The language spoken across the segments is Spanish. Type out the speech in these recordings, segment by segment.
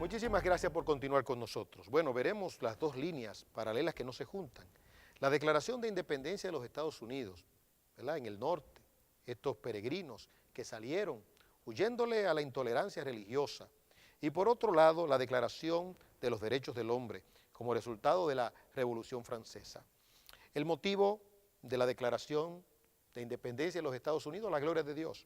Muchísimas gracias por continuar con nosotros. Bueno, veremos las dos líneas paralelas que no se juntan. La Declaración de Independencia de los Estados Unidos, ¿verdad?, en el norte, estos peregrinos que salieron huyéndole a la intolerancia religiosa. Y por otro lado, la Declaración de los Derechos del Hombre, como resultado de la Revolución Francesa. El motivo de la Declaración de Independencia de los Estados Unidos, la gloria de Dios.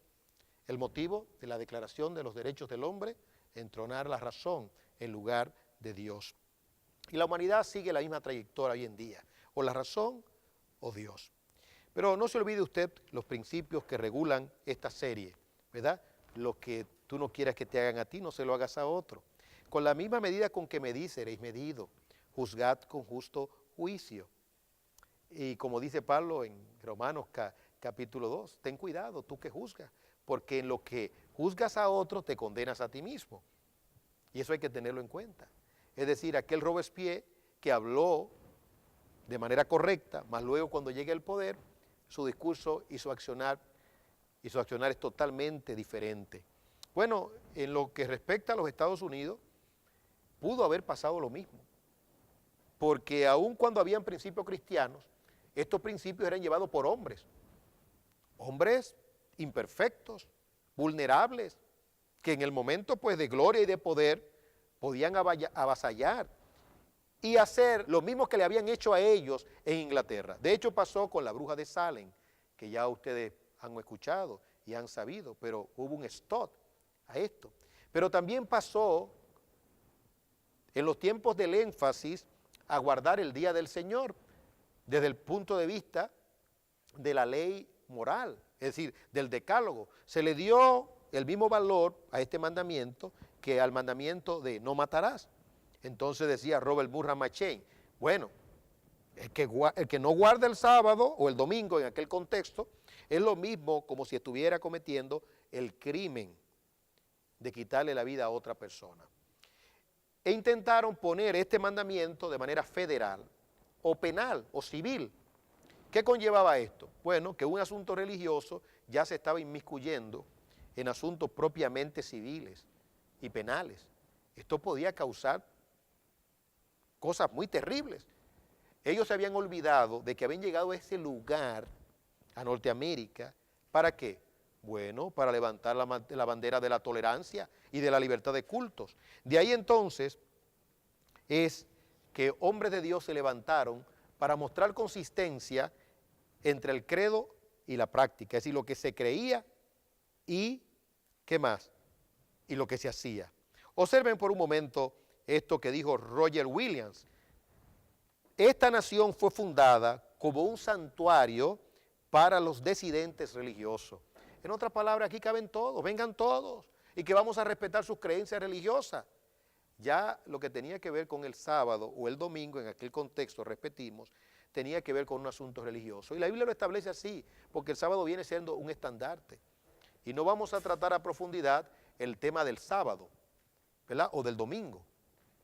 El motivo de la Declaración de los Derechos del Hombre, entronar la razón en lugar de Dios. Y la humanidad sigue la misma trayectoria hoy en día, o la razón o Dios. Pero no se olvide usted los principios que regulan esta serie, ¿verdad? Lo que tú no quieras que te hagan a ti, no se lo hagas a otro. Con la misma medida con que medís, seréis medido. Juzgad con justo juicio. Y como dice Pablo en Romanos capítulo 2, ten cuidado, tú que juzgas, porque en lo que juzgas a otros te condenas a ti mismo. Y eso hay que tenerlo en cuenta. Es decir, aquel Robespierre que habló de manera correcta, más luego cuando llegue al poder, su discurso y su accionar es totalmente diferente. Bueno, en lo que respecta a los Estados Unidos, pudo haber pasado lo mismo, porque aun cuando habían principios cristianos, estos principios eran llevados por hombres imperfectos, vulnerables, que en el momento pues de gloria y de poder podían avasallar y hacer lo mismo que le habían hecho a ellos en Inglaterra. De hecho pasó con la bruja de Salem, que ya ustedes han escuchado y han sabido, pero hubo un stop a esto. Pero también pasó en los tiempos del énfasis a guardar el día del Señor desde el punto de vista de la ley moral, es decir, del decálogo. Se le dio el mismo valor a este mandamiento que al mandamiento de no matarás. Entonces decía Robert Murray McCheyne, bueno, el que no guarda el sábado o el domingo en aquel contexto es lo mismo como si estuviera cometiendo el crimen de quitarle la vida a otra persona. E intentaron poner este mandamiento de manera federal o penal o civil. ¿Qué conllevaba esto? Bueno, que un asunto religioso ya se estaba inmiscuyendo en asuntos propiamente civiles y penales. Esto podía causar cosas muy terribles. Ellos se habían olvidado de que habían llegado a ese lugar, a Norteamérica, ¿para qué? Bueno, para levantar la bandera de la tolerancia y de la libertad de cultos. De ahí entonces es que hombres de Dios se levantaron para mostrar consistencia entre el credo y la práctica, es decir, lo que se creía y, ¿qué más? Y lo que se hacía. Observen por un momento esto que dijo Roger Williams. Esta nación fue fundada como un santuario para los disidentes religiosos. En otras palabras, aquí caben todos, vengan todos, y que vamos a respetar sus creencias religiosas. Ya lo que tenía que ver con el sábado o el domingo, en aquel contexto, repetimos, tenía que ver con un asunto religioso. Y la Biblia lo establece así, porque el sábado viene siendo un estandarte. Y no vamos a tratar a profundidad el tema del sábado, ¿verdad?, o del domingo.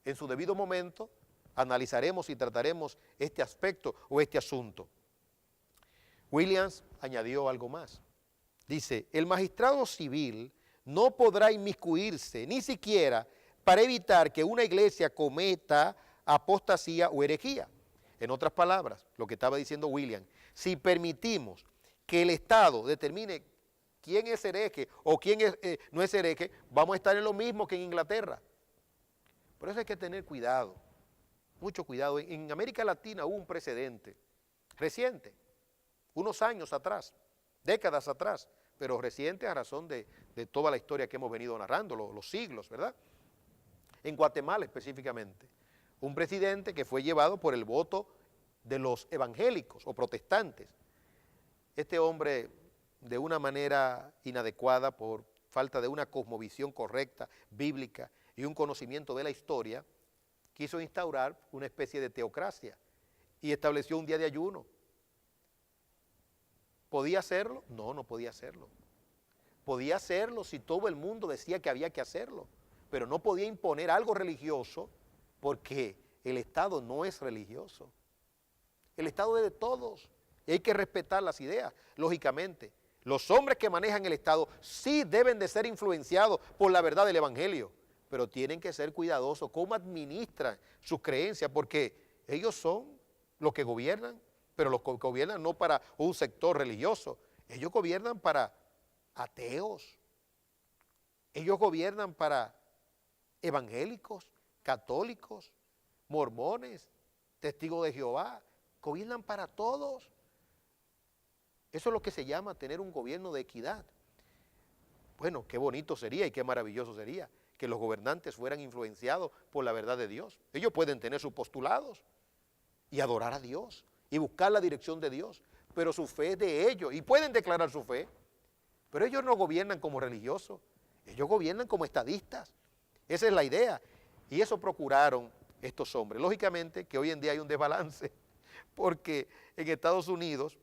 En su debido momento analizaremos y trataremos este aspecto o este asunto. Williams añadió algo más. Dice, el magistrado civil no podrá inmiscuirse ni siquiera para evitar que una iglesia cometa apostasía o herejía. En otras palabras, lo que estaba diciendo Williams, si permitimos que el Estado determine quién es hereje o quién no es hereje, vamos a estar en lo mismo que en Inglaterra. Por eso hay que tener cuidado, mucho cuidado. En América Latina hubo un precedente reciente, unos años atrás, décadas atrás, pero reciente a razón de toda la historia que hemos venido narrando, los siglos, ¿verdad? En Guatemala específicamente, un presidente que fue llevado por el voto de los evangélicos o protestantes. Este hombre, de una manera inadecuada, por falta de una cosmovisión correcta, bíblica y un conocimiento de la historia, quiso instaurar una especie de teocracia y estableció un día de ayuno. ¿Podía hacerlo? No, no podía hacerlo. Podía hacerlo si todo el mundo decía que había que hacerlo, pero no podía imponer algo religioso porque el Estado no es religioso. El Estado es de todos y hay que respetar las ideas, lógicamente. Los hombres que manejan el Estado sí deben de ser influenciados por la verdad del Evangelio, pero tienen que ser cuidadosos cómo administran sus creencias, porque ellos son los que gobiernan, pero los que gobiernan no para un sector religioso, ellos gobiernan para ateos, ellos gobiernan para evangélicos, católicos, mormones, testigos de Jehová, gobiernan para todos. Eso es lo que se llama tener un gobierno de equidad. Bueno, qué bonito sería y qué maravilloso sería que los gobernantes fueran influenciados por la verdad de Dios. Ellos pueden tener sus postulados y adorar a Dios y buscar la dirección de Dios, pero su fe es de ellos y pueden declarar su fe, pero ellos no gobiernan como religiosos, ellos gobiernan como estadistas. Esa es la idea y eso procuraron estos hombres. Lógicamente que hoy en día hay un desbalance porque en Estados Unidos,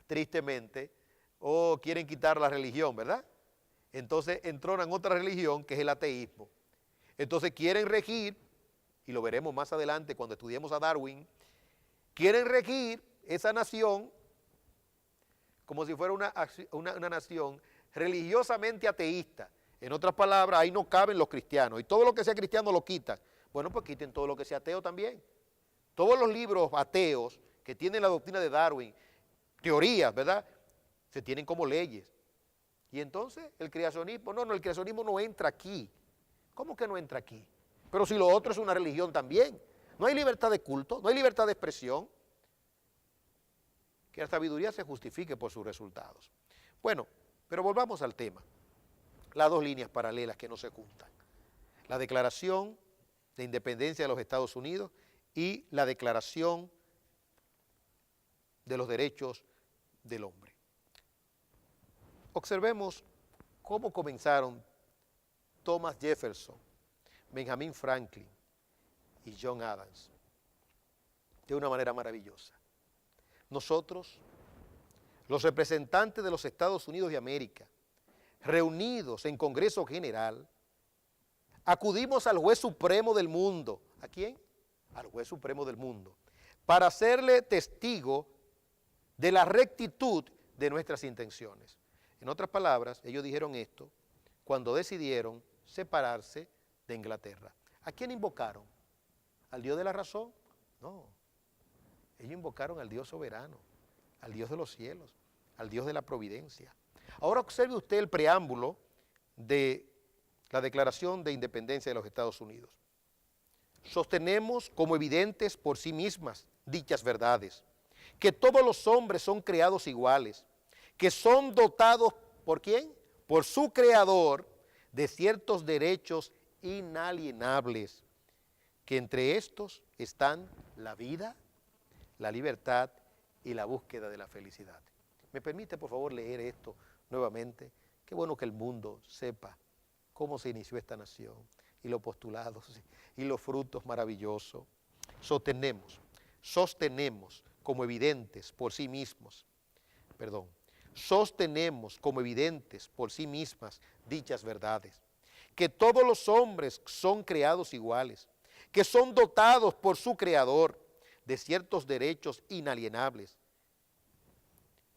tristemente, quieren quitar la religión, ¿verdad? Entonces entronan otra religión que es el ateísmo. Entonces quieren regir, y lo veremos más adelante cuando estudiemos a Darwin, quieren regir esa nación como si fuera una nación religiosamente ateísta. En otras palabras, ahí no caben los cristianos y todo lo que sea cristiano lo quitan. Bueno, pues quiten todo lo que sea ateo también. Todos los libros ateos que tienen la doctrina de Darwin, teorías, ¿verdad?, se tienen como leyes. Y entonces el creacionismo, no, el creacionismo no entra aquí. ¿Cómo que no entra aquí? Pero si lo otro es una religión también. No hay libertad de culto, no hay libertad de expresión. Que la sabiduría se justifique por sus resultados. Bueno, pero volvamos al tema. Las dos líneas paralelas que no se juntan. La Declaración de Independencia de los Estados Unidos y la Declaración de los Derechos del Hombre. Observemos cómo comenzaron Thomas Jefferson, Benjamin Franklin y John Adams, de una manera maravillosa. Nosotros, los representantes de los Estados Unidos de América, reunidos en Congreso General, acudimos al juez supremo del mundo. ¿A quién? Al juez supremo del mundo, para hacerle testigo de la rectitud de nuestras intenciones. En otras palabras, ellos dijeron esto cuando decidieron separarse de Inglaterra. ¿A quién invocaron? ¿Al Dios de la razón? No. Ellos invocaron al Dios soberano, al Dios de los cielos, al Dios de la providencia. Ahora observe usted el preámbulo de la Declaración de Independencia de los Estados Unidos. Sostenemos como evidentes por sí mismas dichas verdades, que todos los hombres son creados iguales, que son dotados, ¿por quién? Por su creador, de ciertos derechos inalienables, que entre estos están la vida, la libertad y la búsqueda de la felicidad. ¿Me permite, por favor, leer esto nuevamente? Qué bueno que el mundo sepa cómo se inició esta nación y los postulados y los frutos maravillosos. Sostenemos como evidentes por sí mismas dichas verdades, que todos los hombres son creados iguales, que son dotados por su creador de ciertos derechos inalienables,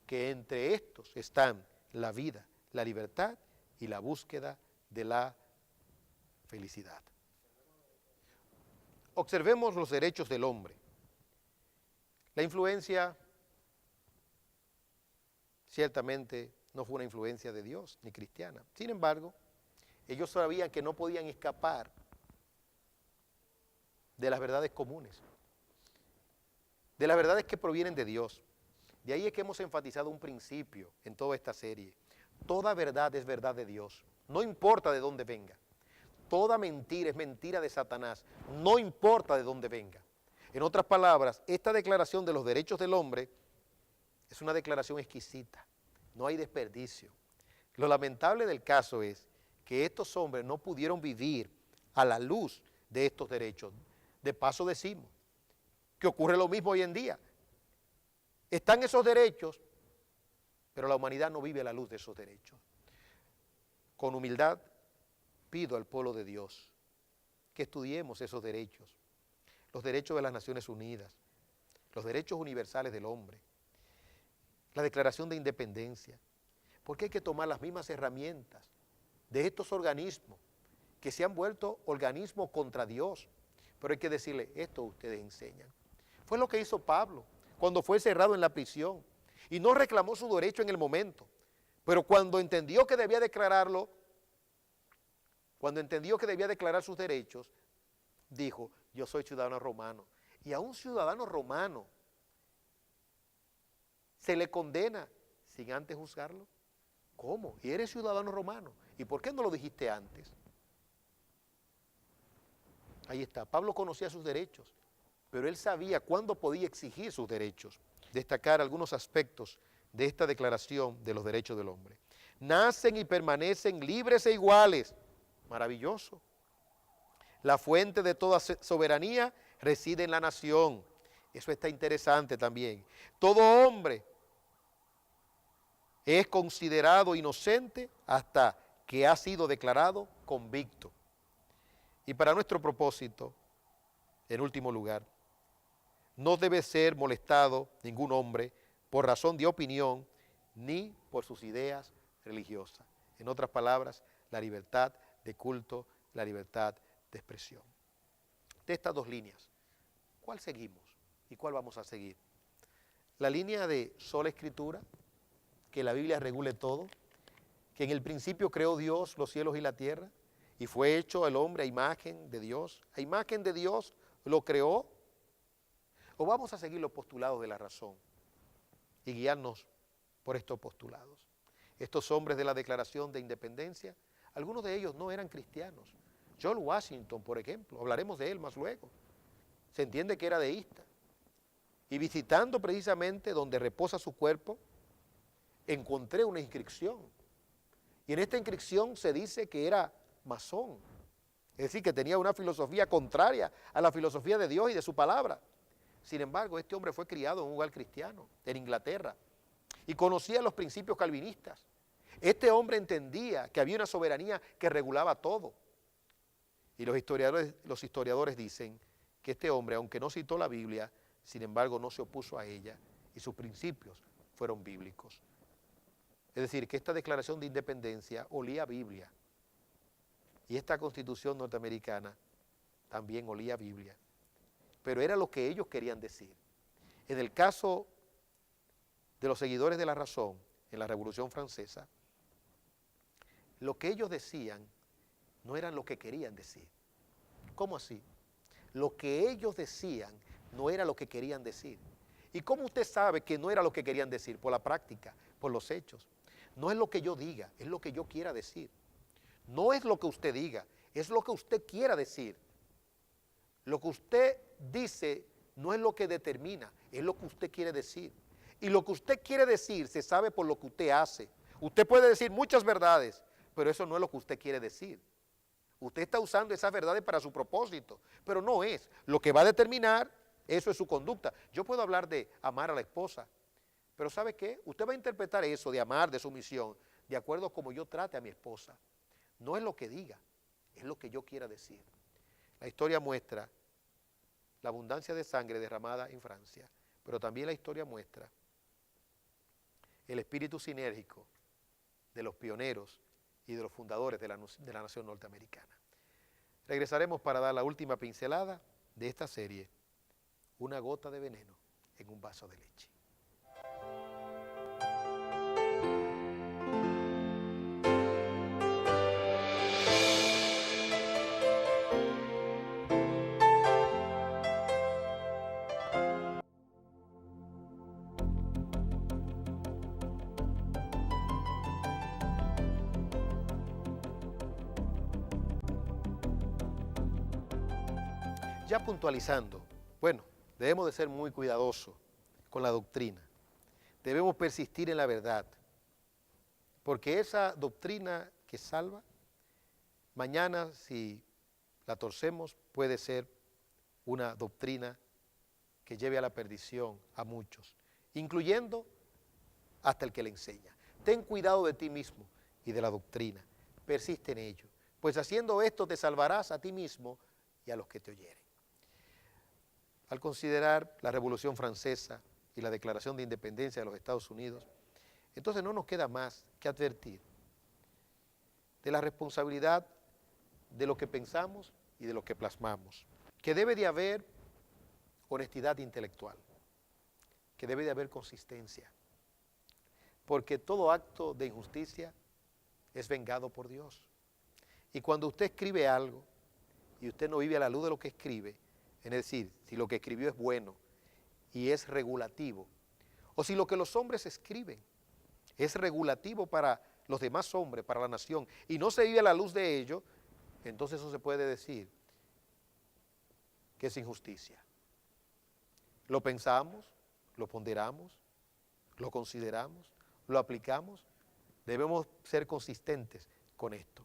que entre estos están la vida, la libertad y la búsqueda de la felicidad. Observemos los derechos del hombre. La influencia ciertamente no fue una influencia de Dios ni cristiana. Sin embargo, ellos sabían que no podían escapar de las verdades comunes, de las verdades que provienen de Dios. De ahí es que hemos enfatizado un principio en toda esta serie. Toda verdad es verdad de Dios, no importa de dónde venga. Toda mentira es mentira de Satanás, no importa de dónde venga. En otras palabras, esta declaración de los derechos del hombre es una declaración exquisita, no hay desperdicio. Lo lamentable del caso es que estos hombres no pudieron vivir a la luz de estos derechos. De paso decimos que ocurre lo mismo hoy en día. Están esos derechos, pero la humanidad no vive a la luz de esos derechos. Con humildad pido al pueblo de Dios que estudiemos esos derechos, los derechos de las Naciones Unidas, los derechos universales del hombre, la Declaración de Independencia, porque hay que tomar las mismas herramientas de estos organismos que se han vuelto organismos contra Dios. Pero hay que decirle, esto ustedes enseñan. Fue lo que hizo Pablo cuando fue cerrado en la prisión y no reclamó su derecho en el momento. Pero cuando entendió que debía declararlo, cuando entendió que debía declarar sus derechos, dijo, yo soy ciudadano romano. Y a un ciudadano romano se le condena sin antes juzgarlo. ¿Cómo? ¿Y eres ciudadano romano? ¿Y por qué no lo dijiste antes? Ahí está, Pablo conocía sus derechos, pero él sabía cuándo podía exigir sus derechos. Destacar algunos aspectos de esta declaración de los derechos del hombre. Nacen y permanecen libres e iguales. Maravilloso. La fuente de toda soberanía reside en la nación. Eso está interesante también. Todo hombre es considerado inocente hasta que ha sido declarado convicto. Y para nuestro propósito, en último lugar, no debe ser molestado ningún hombre por razón de opinión ni por sus ideas religiosas. En otras palabras, la libertad de culto, la libertad de expresión. De estas dos líneas, ¿cuál seguimos y cuál vamos a seguir? La línea de sola escritura, que la Biblia regule todo, que en el principio creó Dios los cielos y la tierra, y fue hecho el hombre a imagen de Dios. A imagen de Dios lo creó. ¿O vamos a seguir los postulados de la razón y guiarnos por estos postulados? Estos hombres de la Declaración de Independencia, algunos de ellos no eran cristianos. George Washington, por ejemplo, hablaremos de él más luego. Se entiende que era deísta. Y visitando precisamente donde reposa su cuerpo, encontré una inscripción. Y en esta inscripción se dice que era masón. Es decir, que tenía una filosofía contraria a la filosofía de Dios y de su palabra. Sin embargo, este hombre fue criado en un hogar cristiano, en Inglaterra, y conocía los principios calvinistas. Este hombre entendía que había una soberanía que regulaba todo. Y los historiadores dicen que este hombre, aunque no citó la Biblia, sin embargo no se opuso a ella y sus principios fueron bíblicos. Es decir, que esta declaración de independencia olía a Biblia. Y esta Constitución norteamericana también olía a Biblia. Pero era lo que ellos querían decir. En el caso de los seguidores de la razón, en la Revolución Francesa, lo que ellos decían no era lo que querían decir. ¿Cómo así? Lo que ellos decían no era lo que querían decir. ¿Y cómo usted sabe que no era lo que querían decir? Por la práctica, por los hechos. No es lo que yo diga, es lo que yo quiera decir. No es lo que usted diga, es lo que usted quiera decir. Lo que usted dice no es lo que determina, es lo que usted quiere decir. Y lo que usted quiere decir se sabe por lo que usted hace. Usted puede decir muchas verdades, pero eso no es lo que usted quiere decir. Usted está usando esas verdades para su propósito, pero no es. Lo que va a determinar, eso es su conducta. Yo puedo hablar de amar a la esposa, pero ¿sabe qué? Usted va a interpretar eso de amar, de sumisión, de acuerdo a cómo yo trate a mi esposa. No es lo que diga, es lo que yo quiera decir. La historia muestra la abundancia de sangre derramada en Francia, pero también la historia muestra el espíritu sinérgico de los pioneros y de los fundadores de la nación norteamericana. Regresaremos para dar la última pincelada de esta serie, Una gota de veneno en un vaso de leche. Ya puntualizando, bueno, debemos de ser muy cuidadosos con la doctrina. Debemos persistir en la verdad, porque esa doctrina que salva, mañana si la torcemos puede ser una doctrina que lleve a la perdición a muchos, incluyendo hasta el que le enseña. Ten cuidado de ti mismo y de la doctrina, persiste en ello, pues haciendo esto te salvarás a ti mismo y a los que te oyeren. Al considerar la Revolución Francesa y la Declaración de Independencia de los Estados Unidos, entonces no nos queda más que advertir de la responsabilidad de lo que pensamos y de lo que plasmamos. Que debe de haber honestidad intelectual, que debe de haber consistencia, porque todo acto de injusticia es vengado por Dios. Y cuando usted escribe algo y usted no vive a la luz de lo que escribe, es decir, si lo que escribió es bueno y es regulativo, o si lo que los hombres escriben es regulativo para los demás hombres, para la nación, y no se vive a la luz de ello, entonces eso se puede decir que es injusticia. Lo pensamos, lo ponderamos, lo consideramos, lo aplicamos. Debemos ser consistentes con esto.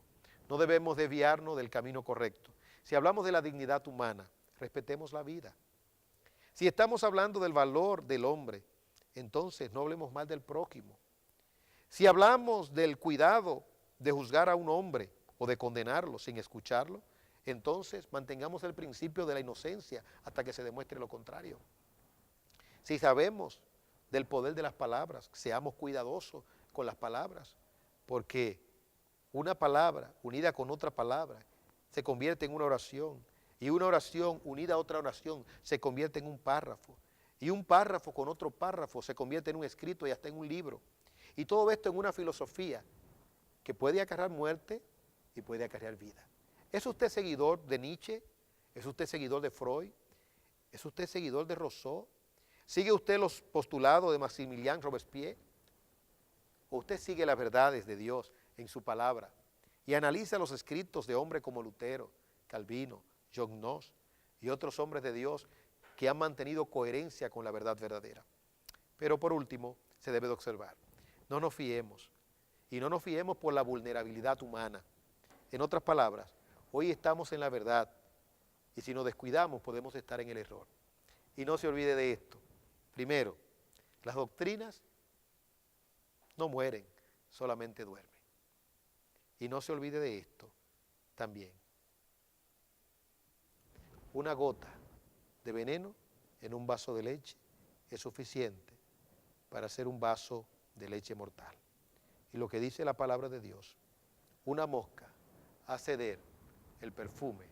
No debemos desviarnos del camino correcto. Si hablamos de la dignidad humana, respetemos la vida. Si estamos hablando del valor del hombre, entonces no hablemos mal del prójimo. Si hablamos del cuidado de juzgar a un hombre o de condenarlo sin escucharlo, entonces mantengamos el principio de la inocencia hasta que se demuestre lo contrario. Si sabemos del poder de las palabras, seamos cuidadosos con las palabras, porque una palabra unida con otra palabra se convierte en una oración, y una oración unida a otra oración se convierte en un párrafo, y un párrafo con otro párrafo se convierte en un escrito y hasta en un libro. Y todo esto en una filosofía que puede acarrear muerte y puede acarrear vida. ¿Es usted seguidor de Nietzsche? ¿Es usted seguidor de Freud? ¿Es usted seguidor de Rousseau? ¿Sigue usted los postulados de Maximilien Robespierre? ¿O usted sigue las verdades de Dios en su palabra y analiza los escritos de hombres como Lutero, Calvino, John Knox y otros hombres de Dios que han mantenido coherencia con la verdad verdadera? Pero por último, se debe de observar, no nos fiemos, y no nos fiemos por la vulnerabilidad humana. En otras palabras, hoy estamos en la verdad, y si nos descuidamos podemos estar en el error. Y no se olvide de esto. Primero, las doctrinas no mueren, solamente duermen. Y no se olvide de esto también. Una gota de veneno en un vaso de leche es suficiente para hacer un vaso de leche mortal. Y lo que dice la palabra de Dios, una mosca hace ceder el perfume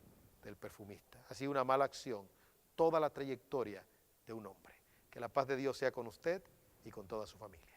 del perfumista. Así una mala acción, toda la trayectoria de un hombre. Que la paz de Dios sea con usted y con toda su familia.